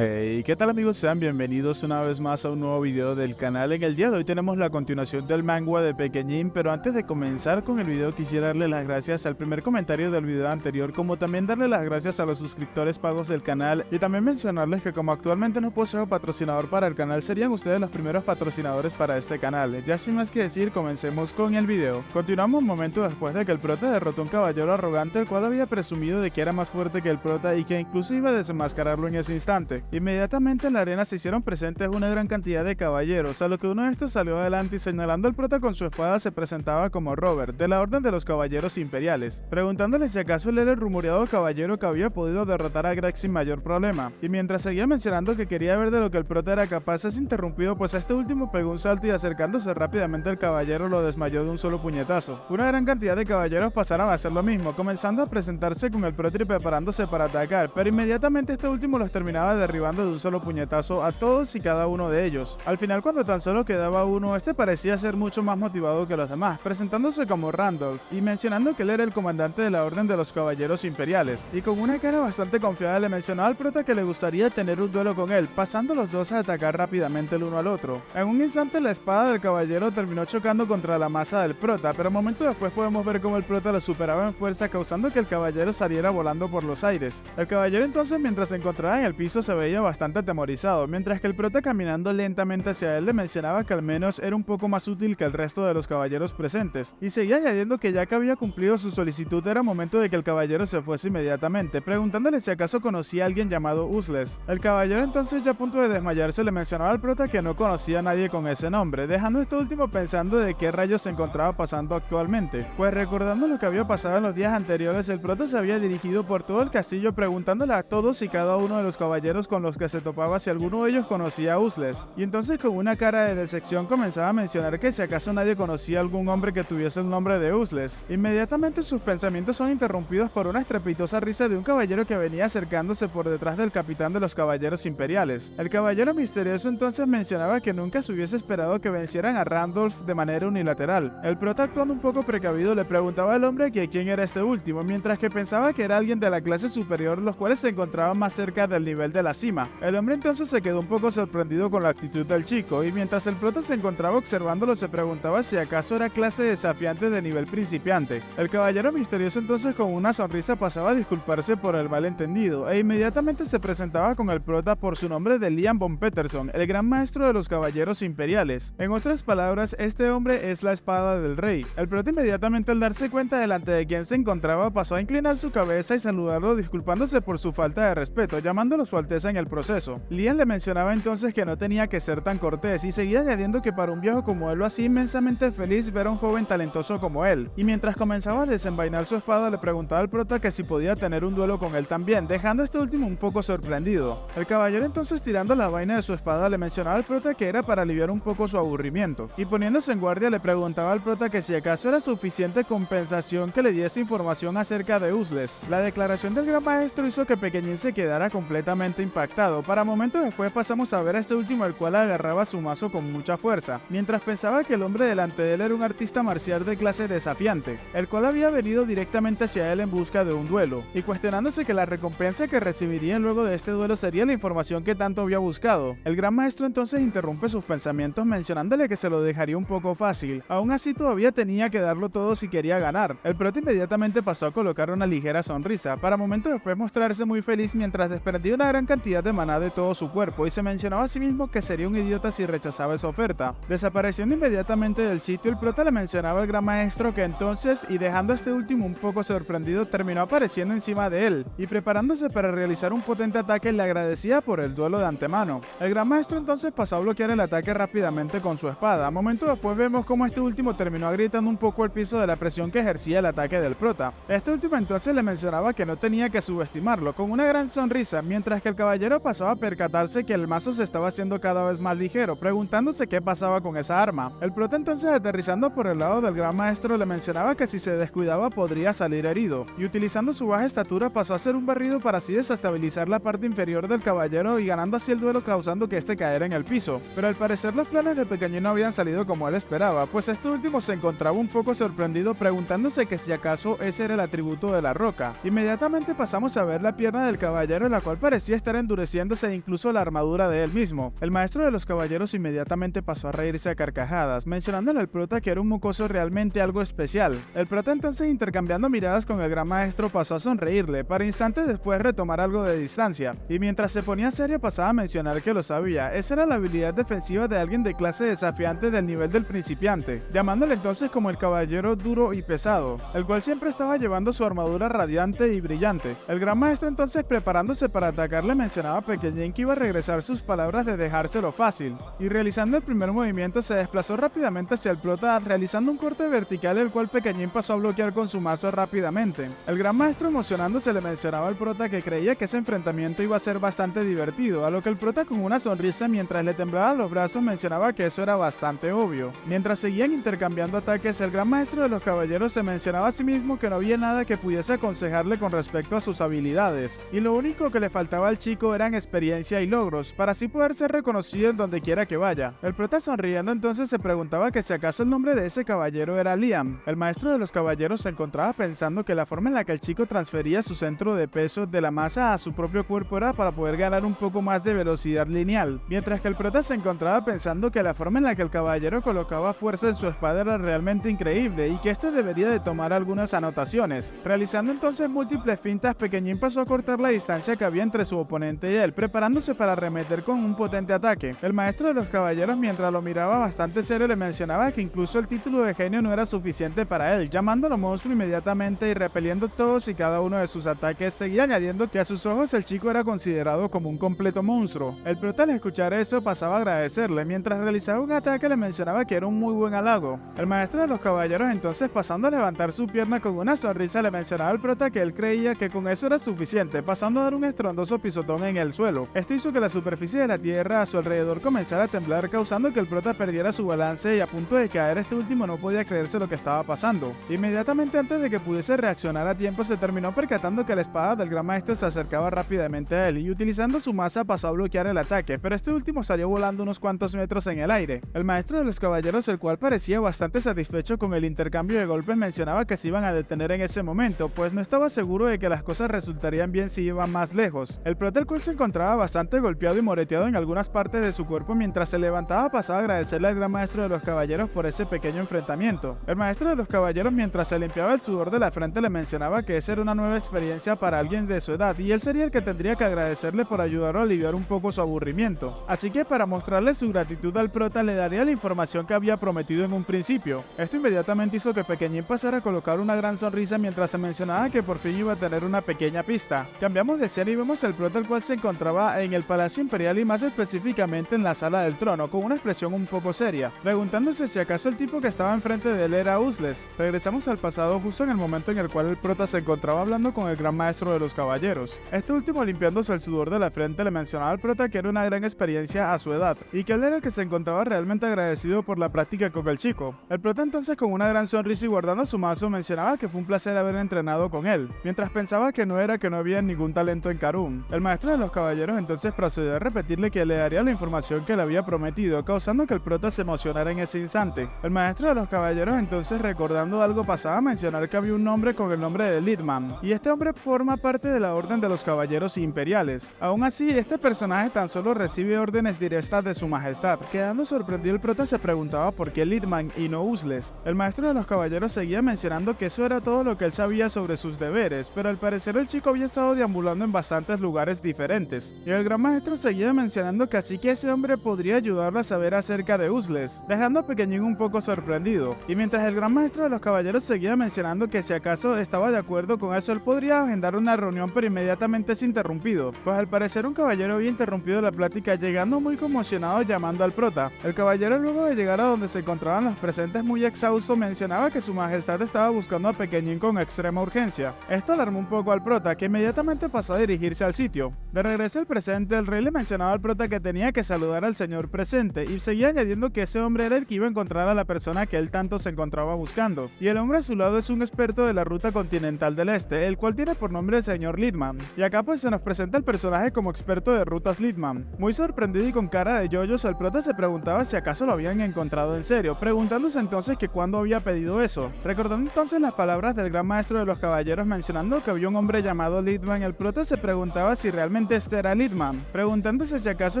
Hey, ¿qué tal amigos? Sean bienvenidos una vez más a un nuevo video del canal. En el día de hoy tenemos la continuación del manga de Pequeñín, pero antes de comenzar con el video quisiera darle las gracias al primer comentario del video anterior, como también darle las gracias a los suscriptores pagos del canal y también mencionarles que como actualmente no poseo patrocinador para el canal, serían ustedes los primeros patrocinadores para este canal. Ya sin más que decir, comencemos con el video. Continuamos un momento después de que el prota derrotó a un caballero arrogante, el cual había presumido de que era más fuerte que el prota y que incluso iba a desenmascararlo en ese instante. Inmediatamente en la arena se hicieron presentes una gran cantidad de caballeros, a lo que uno de estos salió adelante y señalando al prota con su espada se presentaba como Robert, de la Orden de los Caballeros Imperiales, preguntándole si acaso él era el rumoreado caballero que había podido derrotar a Greg sin mayor problema. Y mientras seguía mencionando que quería ver de lo que el prota era capaz, es interrumpido pues este último pegó un salto y acercándose rápidamente al caballero lo desmayó de un solo puñetazo. Una gran cantidad de caballeros pasaron a hacer lo mismo, comenzando a presentarse con el prota y preparándose para atacar, pero inmediatamente este último los terminaba derribando de un solo puñetazo a todos y cada uno de ellos. Al final, cuando tan solo quedaba uno, este parecía ser mucho más motivado que los demás, presentándose como Randolph y mencionando que él era el comandante de la Orden de los Caballeros Imperiales, y con una cara bastante confiada le mencionó al prota que le gustaría tener un duelo con él, pasando los dos a atacar rápidamente el uno al otro. En un instante la espada del caballero terminó chocando contra la masa del prota, pero un momento después podemos ver cómo el prota lo superaba en fuerza, causando que el caballero saliera volando por los aires. El caballero entonces, mientras se encontraba en el piso, se veía bastante atemorizado, mientras que el prota caminando lentamente hacia él le mencionaba que al menos era un poco más útil que el resto de los caballeros presentes, y seguía añadiendo que ya que había cumplido su solicitud era momento de que el caballero se fuese inmediatamente, preguntándole si acaso conocía a alguien llamado Useless. El caballero entonces, ya a punto de desmayarse, le mencionaba al prota que no conocía a nadie con ese nombre, dejando este último pensando de qué rayos se encontraba pasando actualmente, pues recordando lo que había pasado en los días anteriores, el prota se había dirigido por todo el castillo preguntándole a todos y cada uno de los caballeros con los que se topaba si alguno de ellos conocía a Useless, y entonces con una cara de decepción comenzaba a mencionar que si acaso nadie conocía a algún hombre que tuviese el nombre de Useless. Inmediatamente sus pensamientos son interrumpidos por una estrepitosa risa de un caballero que venía acercándose por detrás del capitán de los caballeros imperiales. El caballero misterioso entonces mencionaba que nunca se hubiese esperado que vencieran a Randolph de manera unilateral. El prota, actuando un poco precavido, le preguntaba al hombre que quién era este último, mientras que pensaba que era alguien de la clase superior, los cuales se encontraban más cerca del nivel de la cima. El hombre entonces se quedó un poco sorprendido con la actitud del chico, y mientras el prota se encontraba observándolo se preguntaba si acaso era clase desafiante de nivel principiante. El caballero misterioso entonces con una sonrisa pasaba a disculparse por el malentendido, e inmediatamente se presentaba con el prota por su nombre de Liam von Peterson, el gran maestro de los caballeros imperiales. En otras palabras, este hombre es la espada del rey. El prota inmediatamente al darse cuenta delante de quién se encontraba pasó a inclinar su cabeza y saludarlo disculpándose por su falta de respeto, llamándolo su alteza en el proceso. Liam le mencionaba entonces que no tenía que ser tan cortés y seguía añadiendo que para un viejo como él lo hacía inmensamente feliz ver a un joven talentoso como él, y mientras comenzaba a desenvainar su espada le preguntaba al prota que si podía tener un duelo con él también, dejando a este último un poco sorprendido. El caballero entonces, tirando la vaina de su espada, le mencionaba al prota que era para aliviar un poco su aburrimiento, y poniéndose en guardia le preguntaba al prota que si acaso era suficiente compensación que le diese información acerca de Useless. La declaración del gran maestro hizo que Pequeñín se quedara completamente impactado. Para momentos después pasamos a ver a este último, el cual agarraba su mazo con mucha fuerza, mientras pensaba que el hombre delante de él era un artista marcial de clase desafiante, el cual había venido directamente hacia él en busca de un duelo, y cuestionándose que la recompensa que recibiría luego de este duelo sería la información que tanto había buscado. El gran maestro entonces interrumpe sus pensamientos mencionándole que se lo dejaría un poco fácil, aún así todavía tenía que darlo todo si quería ganar. El prota inmediatamente pasó a colocar una ligera sonrisa, para momentos después mostrarse muy feliz mientras desprendía una gran cantidad de maná de todo su cuerpo y se mencionaba a sí mismo que sería un idiota si rechazaba esa oferta. Desapareciendo inmediatamente del sitio, el prota le mencionaba al gran maestro que entonces, y dejando a este último un poco sorprendido, terminó apareciendo encima de él y preparándose para realizar un potente ataque, le agradecía por el duelo de antemano. El gran maestro entonces pasó a bloquear el ataque rápidamente con su espada. Momentos después vemos cómo este último terminó agrietando un poco el piso de la presión que ejercía el ataque del prota. Este último entonces le mencionaba que no tenía que subestimarlo, con una gran sonrisa, mientras que el caballero pasaba a percatarse que el mazo se estaba haciendo cada vez más ligero, preguntándose qué pasaba con esa arma. El prota entonces, aterrizando por el lado del gran maestro, le mencionaba que si se descuidaba podría salir herido, y utilizando su baja estatura pasó a hacer un barrido para así desestabilizar la parte inferior del caballero y ganando así el duelo, causando que este cayera en el piso. Pero al parecer los planes de Pequeñín no habían salido como él esperaba, pues este último se encontraba un poco sorprendido preguntándose que si acaso ese era el atributo de la roca. Inmediatamente pasamos a ver la pierna del caballero, la cual parecía estar en endureciéndose incluso la armadura de él mismo. El maestro de los caballeros inmediatamente pasó a reírse a carcajadas, mencionándole al prota que era un mocoso realmente algo especial. El prota entonces, intercambiando miradas con el gran maestro, pasó a sonreírle, para instantes después retomar algo de distancia, y mientras se ponía serio pasaba a mencionar que lo sabía. Esa era la habilidad defensiva de alguien de clase desafiante del nivel del principiante, llamándole entonces como el caballero duro y pesado, el cual siempre estaba llevando su armadura radiante y brillante. El gran maestro entonces, preparándose para atacarle, mencionaba a Pequeñín que iba a regresar sus palabras de dejárselo fácil, y realizando el primer movimiento se desplazó rápidamente hacia el prota, realizando un corte vertical el cual Pequeñín pasó a bloquear con su mazo rápidamente. El gran maestro, emocionándose, le mencionaba al prota que creía que ese enfrentamiento iba a ser bastante divertido, a lo que el prota, con una sonrisa mientras le temblaban los brazos, mencionaba que eso era bastante obvio. Mientras seguían intercambiando ataques, el gran maestro de los caballeros se mencionaba a sí mismo que no había nada que pudiese aconsejarle con respecto a sus habilidades, y lo único que le faltaba al chico eran experiencia y logros, para así poder ser reconocido en donde quiera que vaya. El prota, sonriendo entonces, se preguntaba que si acaso el nombre de ese caballero era Liam. El maestro de los caballeros se encontraba pensando que la forma en la que el chico transfería su centro de peso de la masa a su propio cuerpo era para poder ganar un poco más de velocidad lineal, mientras que el prota se encontraba pensando que la forma en la que el caballero colocaba fuerza en su espada era realmente increíble y que este debería de tomar algunas anotaciones. Realizando entonces múltiples fintas, Pequeñín pasó a cortar la distancia que había entre su oponente y él, preparándose para arremeter con un potente ataque. El maestro de los caballeros, mientras lo miraba bastante serio, le mencionaba que incluso el título de genio no era suficiente para él, llamándolo monstruo inmediatamente y repeliendo todos y cada uno de sus ataques. Seguía añadiendo que a sus ojos el chico era considerado como un completo monstruo. El prota, al escuchar eso, pasaba a agradecerle. Mientras realizaba un ataque, le mencionaba que era un muy buen halago. El maestro de los caballeros entonces, pasando a levantar su pierna con una sonrisa, le mencionaba al prota que él creía que con eso era suficiente, pasando a dar un estrondoso pisotón en el suelo. Esto hizo que la superficie de la tierra a su alrededor comenzara a temblar, causando que el prota perdiera su balance, y a punto de caer, este último no podía creerse lo que estaba pasando. Inmediatamente antes de que pudiese reaccionar a tiempo, se terminó percatando que la espada del gran maestro se acercaba rápidamente a él, y utilizando su masa pasó a bloquear el ataque, pero este último salió volando unos cuantos metros en el aire. El maestro de los caballeros, el cual parecía bastante satisfecho con el intercambio de golpes, mencionaba que se iban a detener en ese momento, pues no estaba seguro de que las cosas resultarían bien si iban más lejos. El prota, el cual se encontraba bastante golpeado y moreteado en algunas partes de su cuerpo, mientras se levantaba, pasaba a agradecerle al gran maestro de los caballeros por ese pequeño enfrentamiento. El maestro de los caballeros, mientras se limpiaba el sudor de la frente, le mencionaba que esa era una nueva experiencia para alguien de su edad, y él sería el que tendría que agradecerle por ayudarlo a aliviar un poco su aburrimiento. Así que, para mostrarle su gratitud al prota, le daría la información que había prometido en un principio. Esto inmediatamente hizo que Pequeñín pasara a colocar una gran sonrisa mientras se mencionaba que por fin iba a tener una pequeña pista. Cambiamos de escena y vemos al prota, el cual se encontraba en el Palacio Imperial, y más específicamente en la Sala del Trono, con una expresión un poco seria, preguntándose si acaso el tipo que estaba enfrente de él era Useless. Regresamos al pasado, justo en el momento en el cual el prota se encontraba hablando con el gran maestro de los caballeros. Este último, limpiándose el sudor de la frente, le mencionaba al prota que era una gran experiencia a su edad, y que él era el que se encontraba realmente agradecido por la práctica con el chico. El prota entonces, con una gran sonrisa y guardando su mazo, mencionaba que fue un placer haber entrenado con él, mientras pensaba que no había ningún talento en Karum. El maestro de los caballeros entonces procedió a repetirle que le daría la información que le había prometido, causando que el prota se emocionara en ese instante. El maestro de los caballeros entonces, recordando algo, pasaba a mencionar que había un hombre con el nombre de Lidman, y este hombre forma parte de la Orden de los Caballeros Imperiales. Aún así, este personaje tan solo recibe órdenes directas de su majestad. Quedando sorprendido, el prota se preguntaba por qué Lidman y no Useless. El maestro de los caballeros seguía mencionando que eso era todo lo que él sabía sobre sus deberes, pero al parecer el chico había estado deambulando en bastantes lugares diferentes, y el gran maestro seguía mencionando que así que ese hombre podría ayudarlo a saber acerca de Useless, dejando a Pequeñín un poco sorprendido. Y mientras el gran maestro de los caballeros seguía mencionando que si acaso estaba de acuerdo con eso, él podría agendar una reunión, pero inmediatamente es interrumpido, pues al parecer un caballero había interrumpido la plática, llegando muy conmocionado llamando al prota. El caballero, luego de llegar a donde se encontraban los presentes muy exhausto, mencionaba que su majestad estaba buscando a Pequeñín con extrema urgencia. Esto alarmó un poco al prota, que inmediatamente pasó a dirigirse al sitio. De regreso al presente, el rey le mencionaba al prota que tenía que saludar al señor presente, y seguía añadiendo que ese hombre era el que iba a encontrar a la persona que él tanto se encontraba buscando. Y el hombre a su lado es un experto de la ruta continental del este, el cual tiene por nombre el señor Lidman. Y acá pues se nos presenta el personaje como experto de rutas Lidman. Muy sorprendido y con cara de yoyos, el prota se preguntaba si acaso lo habían encontrado en serio, preguntándose entonces que cuándo había pedido eso. Recordando entonces las palabras del gran maestro de los caballeros mencionando que había un hombre llamado Lidman, el prota se preguntaba si realmente efectivamente este era Lidman, preguntándose si acaso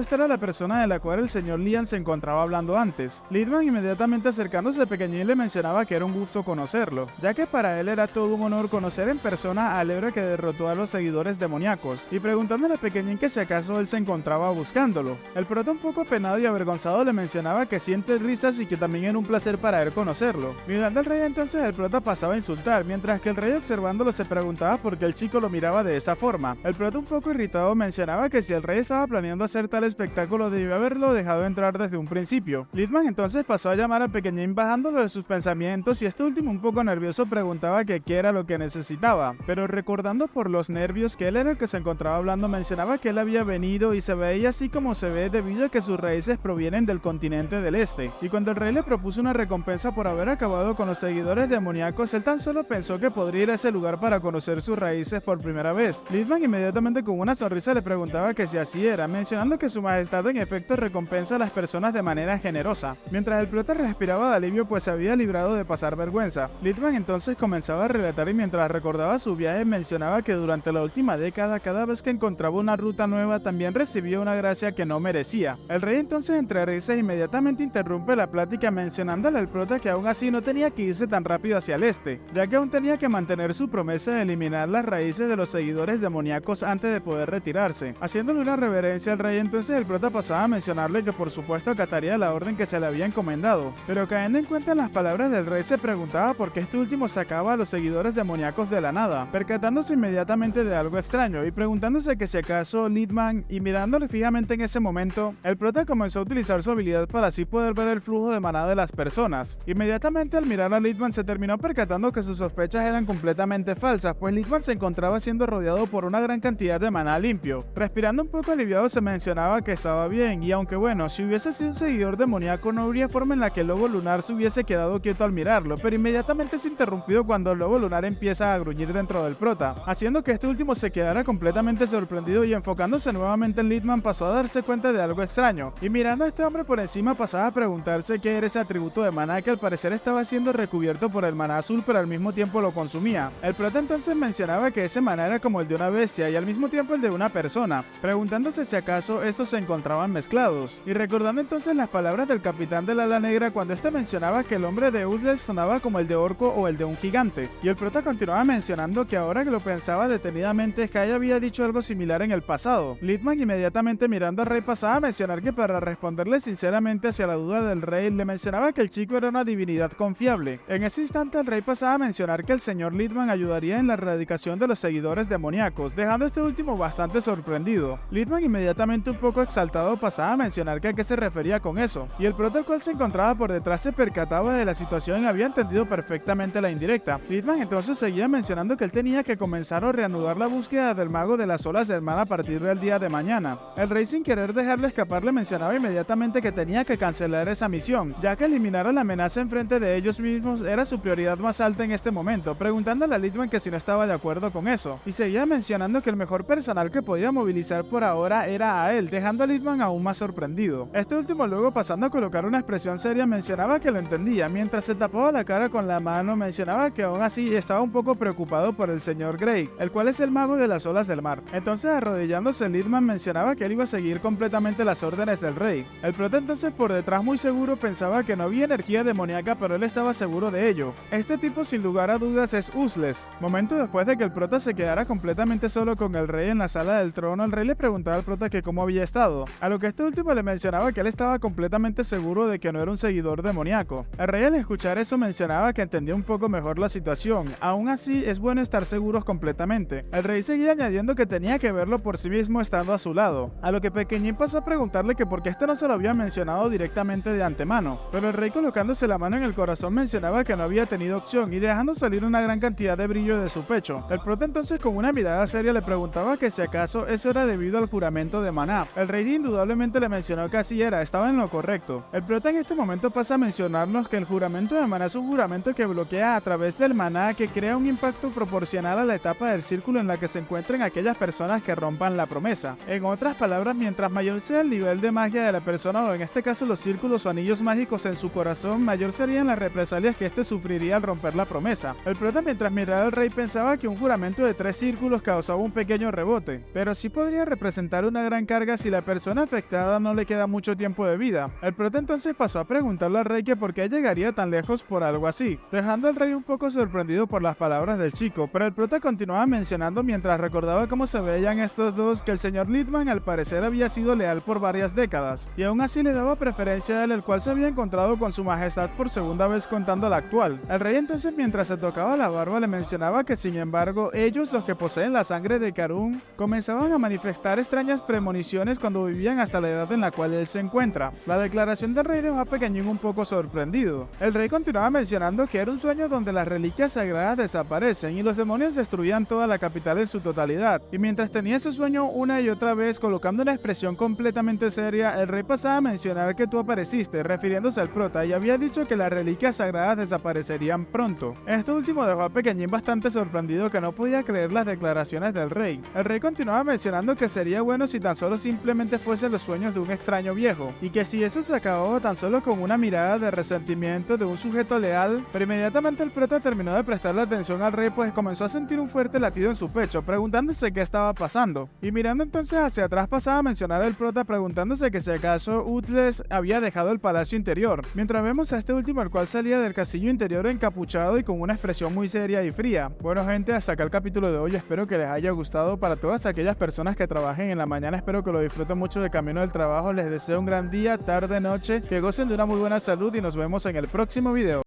esta era la persona de la cual el señor Liam se encontraba hablando antes. Lidman, inmediatamente acercándose a Pequeñín, le mencionaba que era un gusto conocerlo, ya que para él era todo un honor conocer en persona al héroe que derrotó a los seguidores demoníacos, y preguntándole a Pequeñín que si acaso él se encontraba buscándolo. El prota, un poco apenado y avergonzado, le mencionaba que siente risas y que también era un placer para él conocerlo. Mirando al rey, entonces el prota pasaba a insultar, mientras que el rey, observándolo, se preguntaba por qué el chico lo miraba de esa forma. El prota, un poco irritado, mencionaba que si el rey estaba planeando hacer tal espectáculo debió haberlo dejado entrar desde un principio. Lidman entonces pasó a llamar a Pequeñín bajándolo de sus pensamientos, y este último, un poco nervioso, preguntaba que qué era lo que necesitaba, pero recordando por los nervios que él era el que se encontraba hablando, mencionaba que él había venido y se veía así como se ve debido a que sus raíces provienen del continente del este, y cuando el rey le propuso una recompensa por haber acabado con los seguidores demoníacos, él tan solo pensó que podría ir a ese lugar para conocer sus raíces por primera vez. Lidman inmediatamente con una sonrisa le preguntaba que si así era, mencionando que su majestad en efecto recompensa a las personas de manera generosa. Mientras el prota respiraba de alivio, pues se había librado de pasar vergüenza, Lidman entonces comenzaba a relatar, y mientras recordaba su viaje mencionaba que durante la última década, cada vez que encontraba una ruta nueva también recibía una gracia que no merecía. El rey entonces, entre risas, inmediatamente interrumpe la plática mencionándole al prota que aún así no tenía que irse tan rápido hacia el este, ya que aún tenía que mantener su promesa de eliminar las raíces de los seguidores demoníacos antes de poder retirarse. Haciéndole una reverencia al rey, entonces el prota pasaba a mencionarle que por supuesto acataría la orden que se le había encomendado, pero cayendo en cuenta en las palabras del rey se preguntaba por qué este último sacaba a los seguidores demoníacos de la nada, percatándose inmediatamente de algo extraño y preguntándose que si acaso Lidman, y mirándole fijamente en ese momento, el prota comenzó a utilizar su habilidad para así poder ver el flujo de maná de las personas. Inmediatamente al mirar a Lidman se terminó percatando que sus sospechas eran completamente falsas, pues Lidman se encontraba siendo rodeado por una gran cantidad de maná limpio. Respirando un poco aliviado se mencionaba que estaba bien, y aunque bueno, si hubiese sido un seguidor demoníaco no habría forma en la que el lobo lunar se hubiese quedado quieto al mirarlo, pero inmediatamente es interrumpido cuando el lobo lunar empieza a gruñir dentro del prota, haciendo que este último se quedara completamente sorprendido, y enfocándose nuevamente en Lidman pasó a darse cuenta de algo extraño, y mirando a este hombre por encima pasaba a preguntarse qué era ese atributo de maná que al parecer estaba siendo recubierto por el maná azul pero al mismo tiempo lo consumía. El prota entonces mencionaba que ese maná era como el de una bestia y al mismo tiempo el de una persona, preguntándose si acaso estos se encontraban mezclados, y recordando entonces las palabras del capitán del ala negra cuando este mencionaba que el hombre de Useless sonaba como el de orco o el de un gigante, y el prota continuaba mencionando que ahora que lo pensaba detenidamente, Kai había dicho algo similar en el pasado. Lidman inmediatamente mirando al rey pasaba a mencionar que para responderle sinceramente hacia la duda del rey, le mencionaba que el chico era una divinidad confiable. En ese instante el rey pasaba a mencionar que el señor Lidman ayudaría en la erradicación de los seguidores demoníacos, dejando a este último bastante sorprendido. Lidman inmediatamente un poco exaltado pasaba a mencionar que a qué se refería con eso, y el prota, el cual se encontraba por detrás, se percataba de la situación y había entendido perfectamente la indirecta. Lidman entonces seguía mencionando que él tenía que comenzar o reanudar la búsqueda del mago de las olas del mar a partir del día de mañana. El rey, sin querer dejarle escapar, le mencionaba inmediatamente que tenía que cancelar esa misión, ya que eliminar a la amenaza enfrente de ellos mismos era su prioridad más alta en este momento, preguntándole a Lidman que si no estaba de acuerdo con eso, y seguía mencionando que el mejor personal que podía movilizar por ahora era a él, dejando a Lidman aún más sorprendido. Este último, luego pasando a colocar una expresión seria, mencionaba que lo entendía, mientras se tapaba la cara con la mano mencionaba que aún así estaba un poco preocupado por el señor Grey, el cual es el mago de las olas del mar. Entonces, arrodillándose, Lidman mencionaba que él iba a seguir completamente las órdenes del rey. El prota entonces por detrás, muy seguro, pensaba que no había energía demoníaca, pero él estaba seguro de ello. Este tipo sin lugar a dudas es Useless. Momento después de que el prota se quedara completamente solo con el rey en la sala del trono, el rey le preguntaba al prota que cómo había estado, a lo que este último le mencionaba que él estaba completamente seguro de que no era un seguidor demoníaco. El rey, al escuchar eso, mencionaba que entendía un poco mejor la situación. Aún así es bueno estar seguros completamente. El rey seguía añadiendo que tenía que verlo por sí mismo estando a su lado, a lo que Pequeñín pasó a preguntarle que por qué este no se lo había mencionado directamente de antemano, pero el rey, colocándose la mano en el corazón, mencionaba que no había tenido opción y dejando salir una gran cantidad de brillo de su pecho. El prota entonces con una mirada seria le preguntaba que si acaso eso era debido al juramento de maná. El rey indudablemente le mencionó que así era, estaba en lo correcto. El prota en este momento pasa a mencionarnos que el juramento de maná es un juramento que bloquea a través del maná, que crea un impacto proporcional a la etapa del círculo en la que se encuentren aquellas personas que rompan la promesa. En otras palabras, mientras mayor sea el nivel de magia de la persona, o en este caso los círculos o anillos mágicos en su corazón, mayor serían las represalias que éste sufriría al romper la promesa. El prota, mientras miraba al rey, pensaba que un juramento de 3 círculos causaba un pequeño rebote, pero sí podría representar una gran carga si la persona afectada no le queda mucho tiempo de vida. El prota entonces pasó a preguntarle al rey que por qué llegaría tan lejos por algo así, dejando al rey un poco sorprendido por las palabras del chico, pero el prota continuaba mencionando mientras recordaba cómo se veían estos dos que el señor Littman al parecer había sido leal por varias décadas, y aún así le daba preferencia a él, el cual se había encontrado con su majestad por segunda vez contando la actual. El rey entonces mientras se tocaba la barba le mencionaba que sin embargo ellos, los que poseen la sangre de Karun, comenzaban a manifestar extrañas premoniciones cuando vivían hasta la edad en la cual él se encuentra. La declaración del rey dejó a Pequeñín un poco sorprendido. El rey continuaba mencionando que era un sueño donde las reliquias sagradas desaparecen y los demonios destruían toda la capital en su totalidad, y mientras tenía ese sueño una y otra vez colocando una expresión completamente seria, el rey pasaba a mencionar que tú apareciste, refiriéndose al prota, y había dicho que las reliquias sagradas desaparecerían pronto. Esto último dejó a Pequeñín bastante sorprendido, que no podía creer las declaraciones del rey. El rey continuaba mencionando que sería bueno si tan solo simplemente fuesen los sueños de un extraño viejo, y que si eso se acababa tan solo con una mirada de resentimiento de un sujeto leal, pero inmediatamente el prota terminó de prestarle atención al rey, pues comenzó a sentir un fuerte latido en su pecho, preguntándose qué estaba pasando. Y mirando entonces hacia atrás pasaba a mencionar al prota preguntándose que si acaso Utles había dejado el palacio interior, mientras vemos a este último el cual salía del castillo interior encapuchado y con una expresión muy seria y fría. Bueno gente, hasta acá el capítulo de hoy, espero que les haya gustado. Para todas aquellas personas que trabajen en la mañana, espero que lo disfruten mucho de camino del trabajo, les deseo un gran día, tarde, noche, que gocen de una muy buena salud y nos vemos en el próximo video.